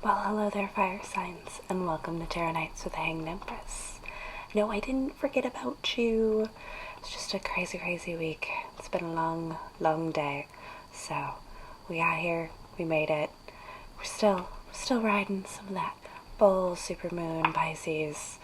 Well, hello there, fire signs, and welcome to Tarot Nights with the Hanged Empress. No, I didn't forget about you. It's just a crazy, crazy week. It's been a long, long day. So, we got here, we made it. We're still riding some of that full supermoon, Pisces,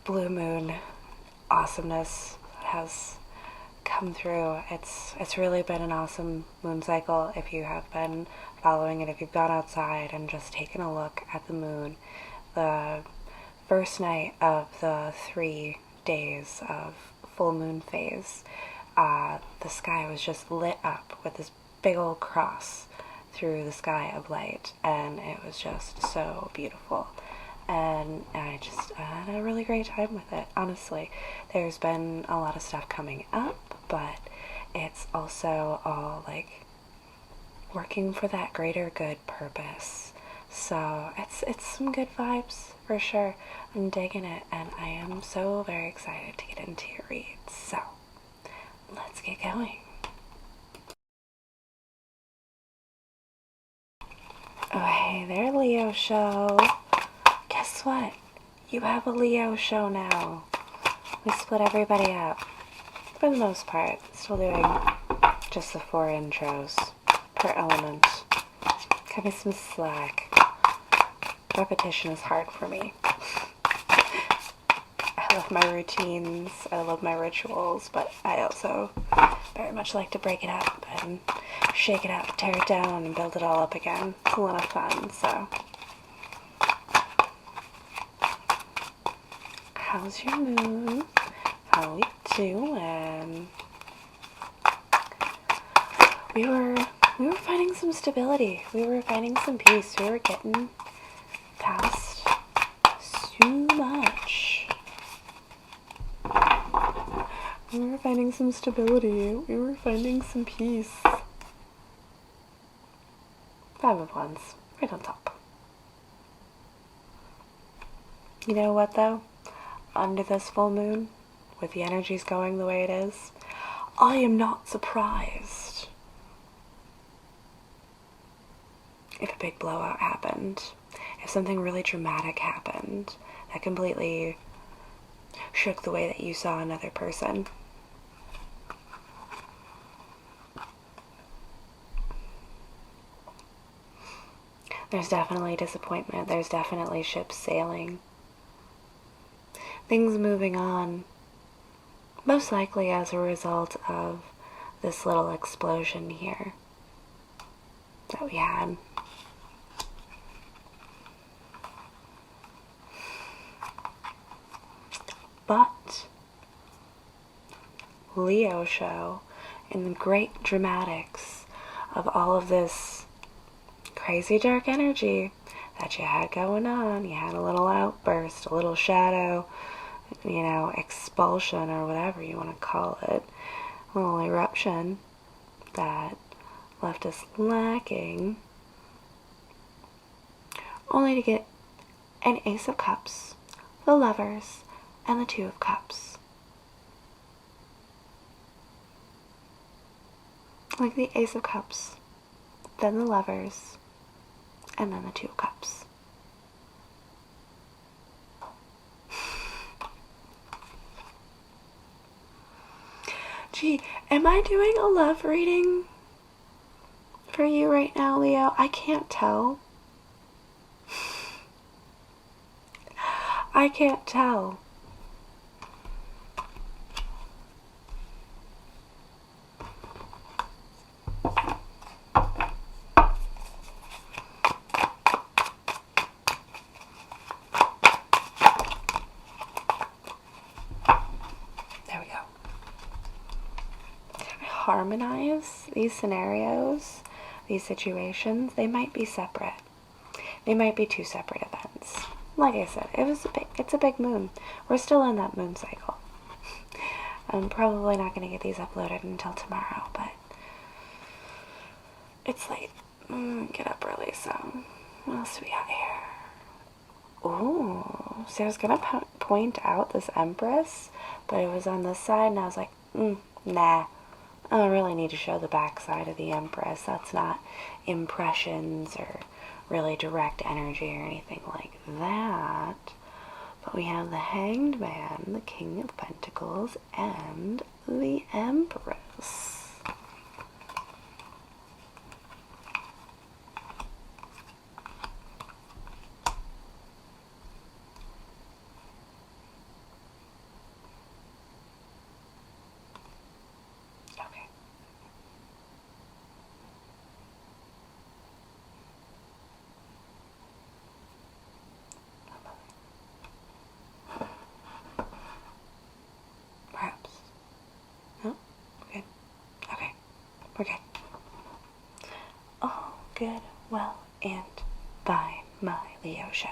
blue moon awesomeness that has come through. It's really been an awesome moon cycle if you have been following it, if you've gone outside and just taken a look at the moon. The first night of the 3 days of full moon phase, the sky was just lit up with this big old cross through the sky of light, and it was just so beautiful. And I had a really great time with it, honestly. There's been a lot of stuff coming up, but it's also all like working for that greater good purpose. So it's some good vibes for sure. I'm digging it, and I am so very excited to get into your reads. So let's get going. Oh, hey there, Leo show. Guess what? You have a Leo show now. We split everybody up. For the most part, still doing just the 4 intros per element. Cut me some slack. Repetition is hard for me. I love my routines, I love my rituals, but I also very much like to break it up and shake it up, tear it down, and build it all up again. It's a lot of fun, so. How's your moon? How we doing? We were finding some stability. We were finding some peace. We were getting past so much. We were finding some stability. We were finding some peace. 5 of Wands, right on top. You know what though? Under this full moon, with the energies going the way it is, I am not surprised if a big blowout happened, if something really dramatic happened that completely shook the way that you saw another person. There's definitely disappointment. There's definitely ships sailing. Things moving on, most likely as a result of this little explosion here that we had. But Leo show, in the great dramatics of all of this crazy dark energy that you had going on, you had a little outburst, a little shadow, expulsion or whatever you want to call it, a little eruption that left us lacking, only to get an Ace of Cups, the Lovers, and the 2 of Cups. Like the Ace of Cups, then the Lovers, and then the 2 of Cups. Gee, am I doing a love reading for you right now, Leo? I can't tell. I can't tell. There we go. Harmonize these scenarios, these situations. They might be separate. They might be 2 separate events. Like I said, it's a big moon. We're still in that moon cycle. I'm probably not going to get these uploaded until tomorrow, but it's late. Get up early, so what else do we got here? Ooh, see, I was going to point out this Empress, but it was on this side, and I was like, nah. I don't really need to show the back side of the Empress. That's not impressions or really direct energy or anything like that. But we have the Hanged Man, the King of Pentacles, and the Empress. Okay. Perhaps. No? Okay. Okay. We're good. All good, well, and by my Leo show.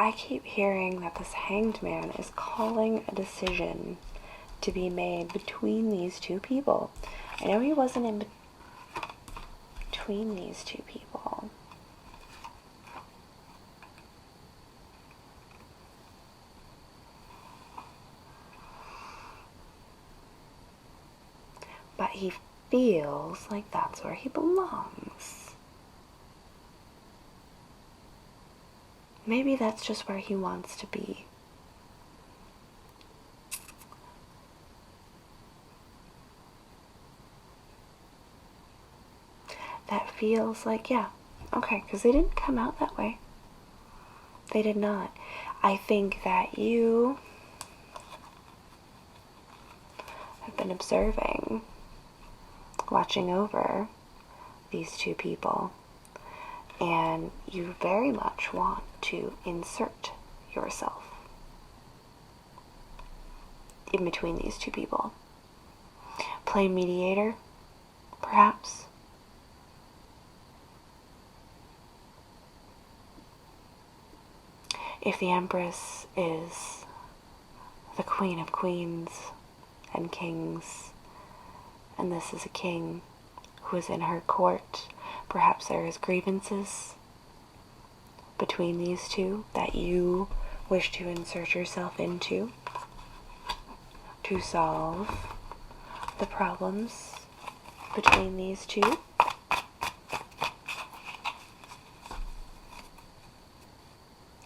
I keep hearing that this Hanged Man is calling a decision to be made between these two people. I know he wasn't in between these two people. But he feels like that's where he belongs. Maybe that's just where he wants to be. That feels like, yeah, okay, because they didn't come out that way. They did not. I think that you have been observing, watching over these two people, and you very much want to insert yourself in between these two people. Play mediator, perhaps. If the Empress is the Queen of Queens and Kings, and this is a king who is in her court, perhaps there is grievances between these two that you wish to insert yourself into to solve the problems between these two.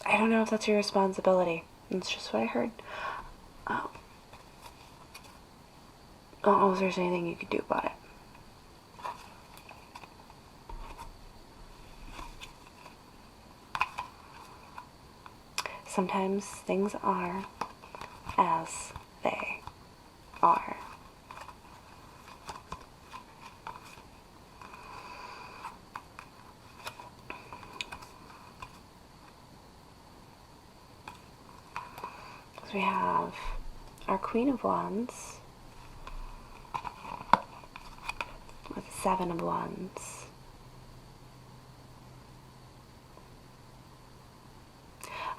I don't know if that's your responsibility. It's just what I heard. I don't know if there's anything you could do about it. Sometimes things are as they are. So we have our Queen of Wands with Seven of Wands.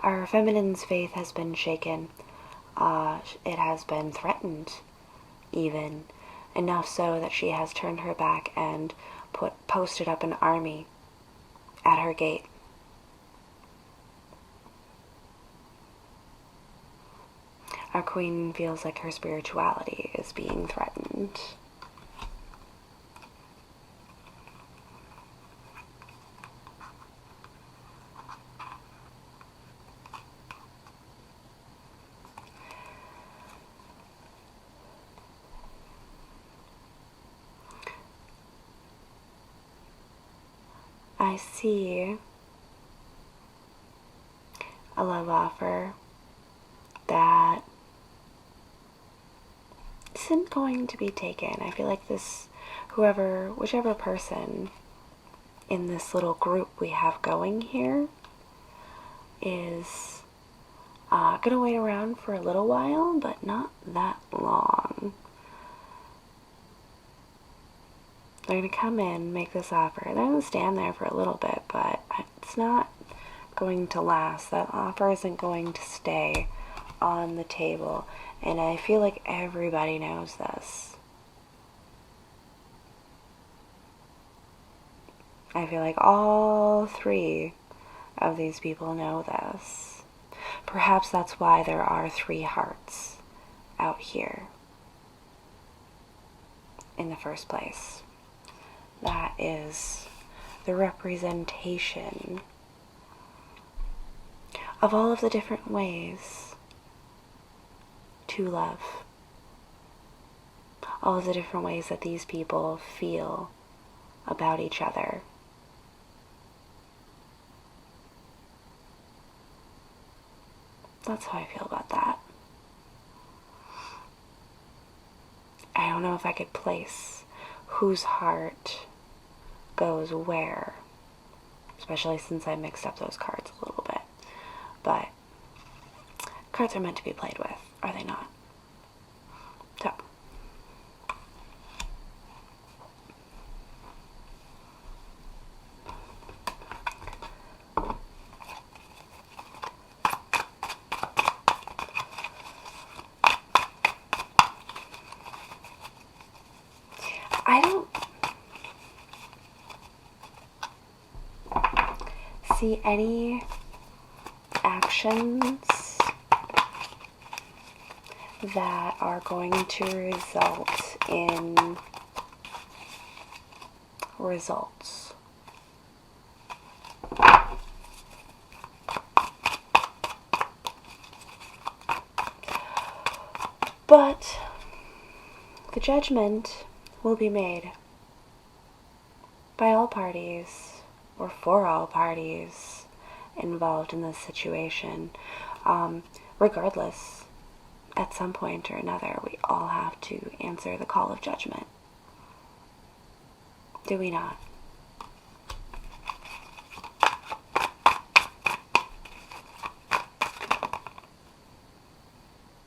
Our feminine's faith has been shaken. It has been threatened, even. Enough so that she has turned her back and posted up an army at her gate. Our queen feels like her spirituality is being threatened. I see a love offer that isn't going to be taken. I feel like whichever person in this little group we have going here is gonna wait around for a little while, but not that long. They're gonna come in, make this offer. They're gonna stand there for a little bit, but it's not going to last. That offer isn't going to stay on the table, and I feel like everybody knows this. I feel like all three of these people know this. Perhaps that's why there are 3 hearts out here in the first place. That is the representation of all of the different ways to love. All of the different ways that these people feel about each other. That's how I feel about that. I don't know if I could place whose heart goes where, especially since I mixed up those cards a little bit. But cards are meant to be played with, are they not? So, I don't see any actions that are going to result in results. But the judgment will be made by all parties, or for all parties involved in this situation. Regardless, at some point or another, we all have to answer the call of judgment. Do we not?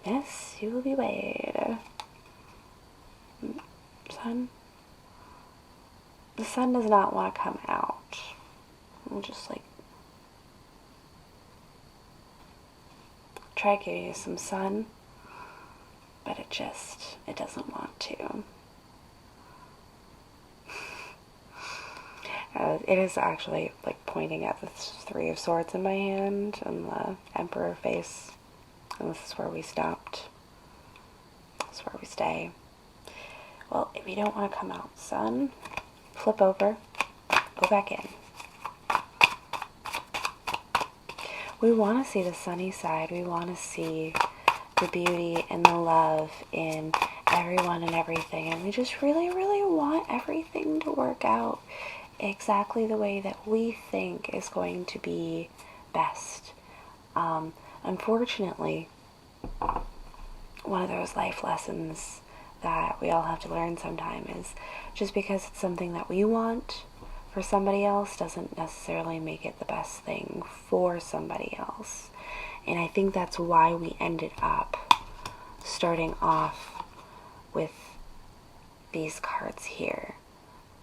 Yes, you will be weighed. Sun? The sun does not want to come out. I'll just try to give you some sun, but it doesn't want to. It is actually pointing at the 3 of Swords in my hand and the Emperor face. And this is where we stopped. This is where we stay. Well, if you don't want to come out, sun, flip over, go back in. We want to see the sunny side. We want to see the beauty and the love in everyone and everything. And we just really, really want everything to work out exactly the way that we think is going to be best. Unfortunately, one of those life lessons that we all have to learn sometime is just because it's something that we want for somebody else doesn't necessarily make it the best thing for somebody else. And I think that's why we ended up starting off with these cards here.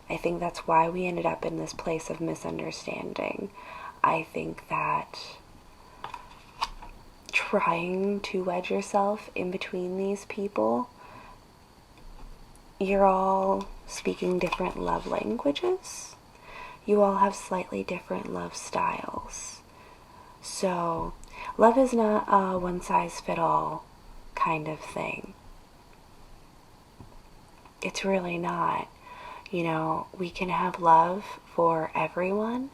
I think that's why we ended up in this place of misunderstanding. I think that trying to wedge yourself in between these people, you're all speaking different love languages. You all have slightly different love styles. So, love is not a one-size-fit-all kind of thing. It's really not. We can have love for everyone,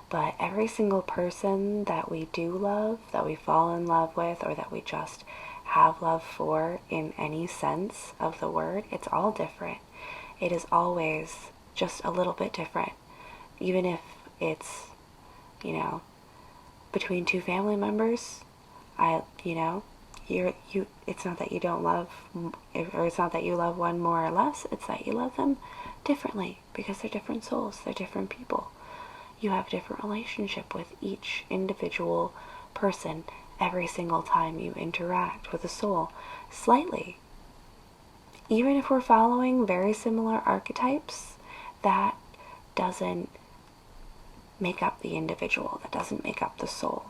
but every single person that we do love, that we fall in love with, or that we just have love for in any sense of the word, it's all different. It is always just a little bit different. Even if it's, between 2 family members, it's not that you don't love, or it's not that you love one more or less, it's that you love them differently, because they're different souls, they're different people. You have a different relationship with each individual person every single time you interact with a soul, slightly. Even if we're following very similar archetypes, that doesn't make up the individual, that doesn't make up the soul.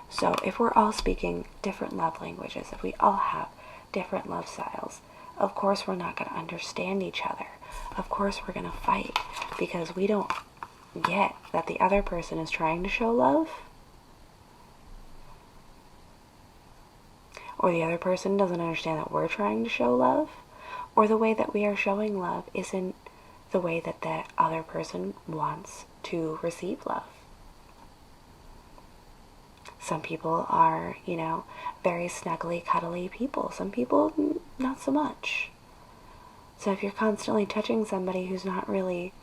So if we're all speaking different love languages, if we all have different love styles, of course we're not going to understand each other. Of course we're going to fight because we don't get that the other person is trying to show love. or the other person doesn't understand that we're trying to show love, or the way that we are showing love isn't the way that that other person wants to receive love. Some people are, very snuggly, cuddly people. Some people, not so much. So if you're constantly touching somebody who's not really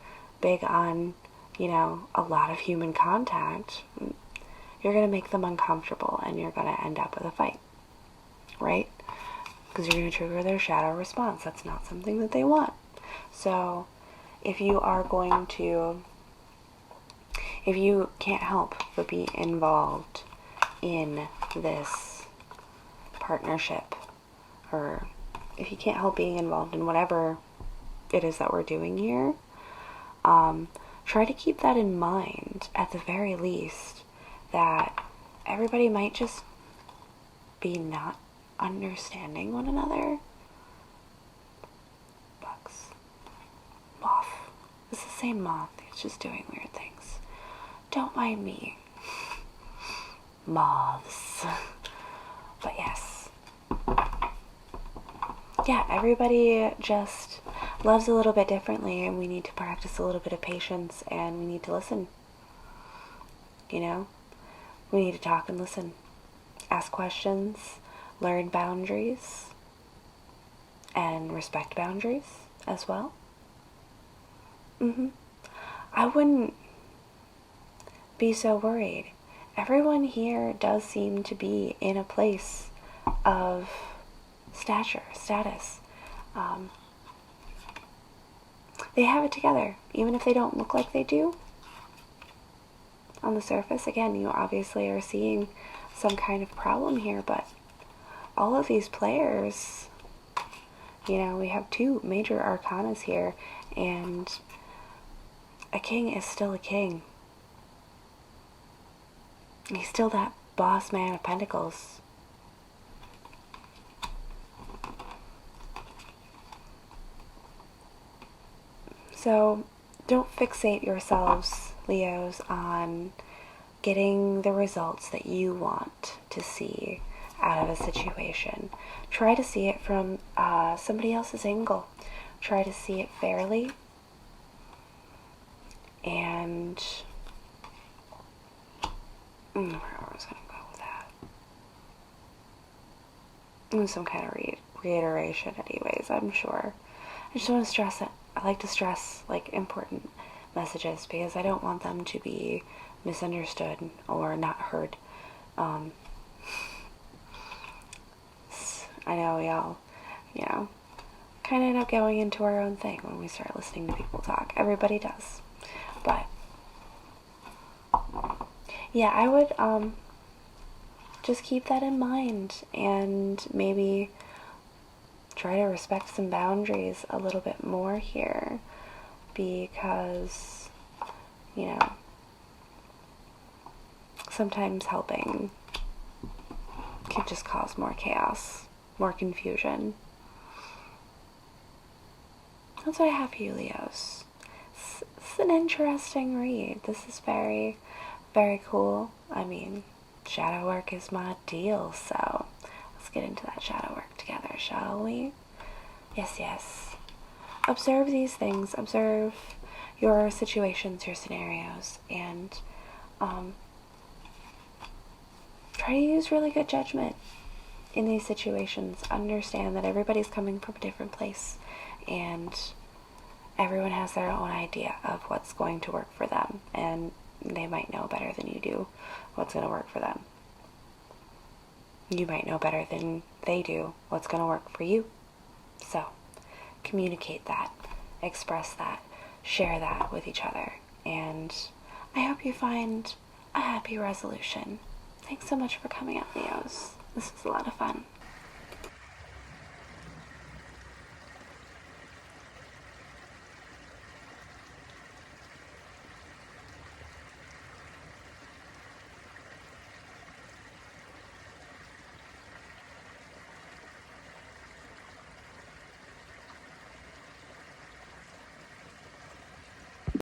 big on, a lot of human contact, you're going to make them uncomfortable and you're going to end up with a fight, right? Because you're going to trigger their shadow response. That's not something that they want. So if you can't help but be involved in this partnership, or if you can't help being involved in whatever it is that we're doing here, try to keep that in mind, at the very least, that everybody might just be not understanding one another. Bugs. Moth. It's the same moth. It's just doing weird things. Don't mind me. Moths. But yes. Yeah, everybody just loves a little bit differently, and we need to practice a little bit of patience, and we need to listen. We need to talk and listen. Ask questions, learn boundaries, and respect boundaries as well. I wouldn't be so worried. Everyone here does seem to be in a place of status. They have it together, even if they don't look like they do. On the surface, again, you obviously are seeing some kind of problem here, but all of these players, we have two major arcanas here, and a king is still a king. He's still that boss man of pentacles. So don't fixate yourselves, Leos, on getting the results that you want to see out of a situation. Try to see it from somebody else's angle. Try to see it fairly. And where was I going to go with that? Some kind of reiteration anyways, I'm sure. I just want to stress it. I like to stress important messages because I don't want them to be misunderstood or not heard. I know we all, kind of end up going into our own thing when we start listening to people talk. Everybody does. But yeah, I would just keep that in mind and maybe try to respect some boundaries a little bit more here, because sometimes helping can just cause more chaos, more confusion. That's what I have for you, Leos. It's an interesting read. This is very, very cool. I mean, shadow work is my deal, so let's get into that shadow work together, shall we? Yes. Observe these things. Observe your situations, your scenarios, and try to use really good judgment in these situations. Understand that everybody's coming from a different place, and everyone has their own idea of what's going to work for them, and they might know better than you do what's going to work for them. You might know better than they do what's going to work for you. So, communicate that, express that, share that with each other, and I hope you find a happy resolution. Thanks so much for coming out, Leos. This was a lot of fun.